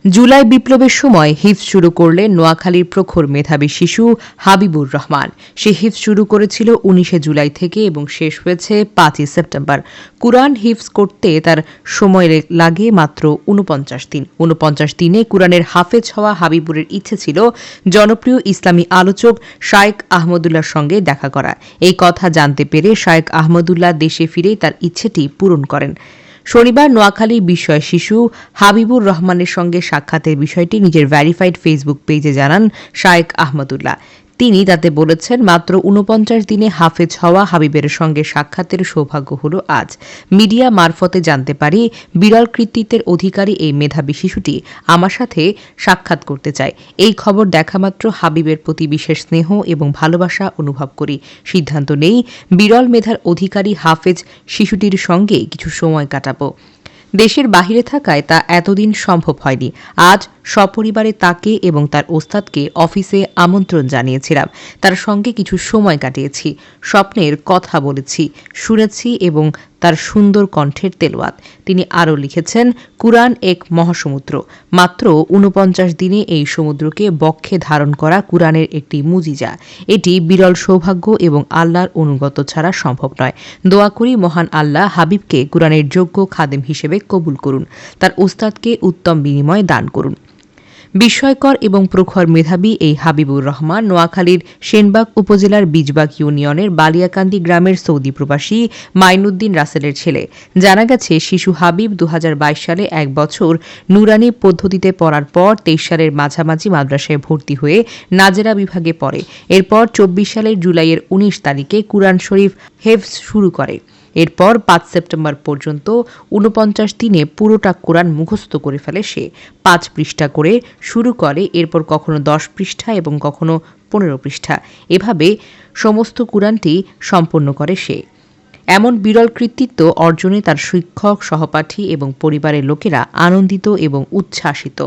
জুলাই বিপ্লবের সময় হিফজ শুরু করলেন নোয়াখালীর প্রখর মেধাবী শিশু হাবিবুর রহমান। সে হিফজ শুরু করেছিল ১৯ জুলাই থেকে এবং শেষ হয়েছে ৫ সেপ্টেম্বর। কুরআন হিফজ করতে তার সময় লাগে মাত্র ৪৯ দিন। ৪৯ দিনে কুরআনের হাফেজ হওয়া হাবিবুরের ইচ্ছে ছিল জনপ্রিয় ইসলামী আলোচক শায়েখ আহমদুল্লাহর সঙ্গে দেখা করা। এই কথা জানতে পেরে শায়েখ আহমদুল্লাহ দেশে ফিরেই তার ইচ্ছেটি পূরণ করেন। শনিবার নোয়াখালীর বিস্ময় শিশু হাবিবুর রহমানের সঙ্গে সাক্ষাতের বিষয়টি নিজের ভেরিফাইড ফেসবুক পেজে জানান শায়েখ আহমদুল্লাহ। তিনি তাতে বলেছেন, মাত্র ৪৯ দিনে হাফেজ হওয়া হাবিবের সঙ্গে সাক্ষাতের সৌভাগ্য হল আজ। মিডিয়া মারফতে জানতে পারি বিরল কৃতিত্বের অধিকারী এই মেধাবী শিশুটি আমার সাথে সাক্ষাৎ করতে চায়। এই খবর দেখামাত্র হাবিবের প্রতি বিশেষ স্নেহ এবং ভালোবাসা অনুভব করি। সিদ্ধান্ত নেই বিরল মেধার অধিকারী হাফেজ শিশুটির সঙ্গে কিছু সময় কাটাবো। দেশের বাহিরে থাকায় তা এতদিন সম্ভব হয়নি। আজ সপরিবারে তাকে এবং তার ওস্তাদকে অফিসে আমন্ত্রণ জানিয়েছিলাম। তার সঙ্গে কিছু সময় কাটিয়েছি, স্বপ্নের কথা বলেছি, শুনেছি এবং তার সুন্দর কণ্ঠের তেলাওয়াত। তিনি আরও লিখেছেন, কুরআন এক মহাসমুদ্র। মাত্র ৪৯ দিনে এই সমুদ্রকে বক্ষে ধারণ করা কুরআনের একটি মুজিজা। এটি বিরল সৌভাগ্য এবং আল্লাহর অনুগত ছাড়া সম্ভব নয়। দোয়া করি মহান আল্লাহ হাবিবকে কুরআনের যোগ্য খাদেম হিসেবে কবুল করুন, তার ওস্তাদকে উত্তম বিনিময় দান করুন। বিস্ময়কর এবং প্রখর মেধাবী এই হাবিবুর রহমান নোয়াখালীর সেনবাগ উপজেলার বীজবাগ ইউনিয়নের বালিয়াকান্দি গ্রামের সৌদি প্রবাসী মাইনুদ্দিন রাসেলের ছেলে। জানা গেছে, শিশু হাবিব ২০২২ সালে ১ বছর নুরানি পদ্ধতিতে পড়ার পর ২৩ সালের মাঝামাঝি মাদ্রাসায় ভর্তি হয়ে নাজেরা বিভাগে পড়ে। এরপর ২৪ সালের জুলাইয়ের ১৯ তারিখে কুরআন শরীফ হেফজ শুরু করে। এরপর ৫ সেপ্টেম্বর পর্যন্ত ৪৯ দিনে পুরোটা কোরআন মুখস্থ করে ফেলে সে। ৫ পৃষ্ঠা করে শুরু করে, এরপর কখনো ১০ পৃষ্ঠা এবং কখনো ১৫ পৃষ্ঠা, এভাবে সমস্ত কোরআনটি সম্পন্ন করে সে। এমন বিরল কৃতিত্ব অর্জনে তার শিক্ষক, সহপাঠী এবং পরিবারের লোকেরা আনন্দিত এবং উচ্ছ্বাসিত।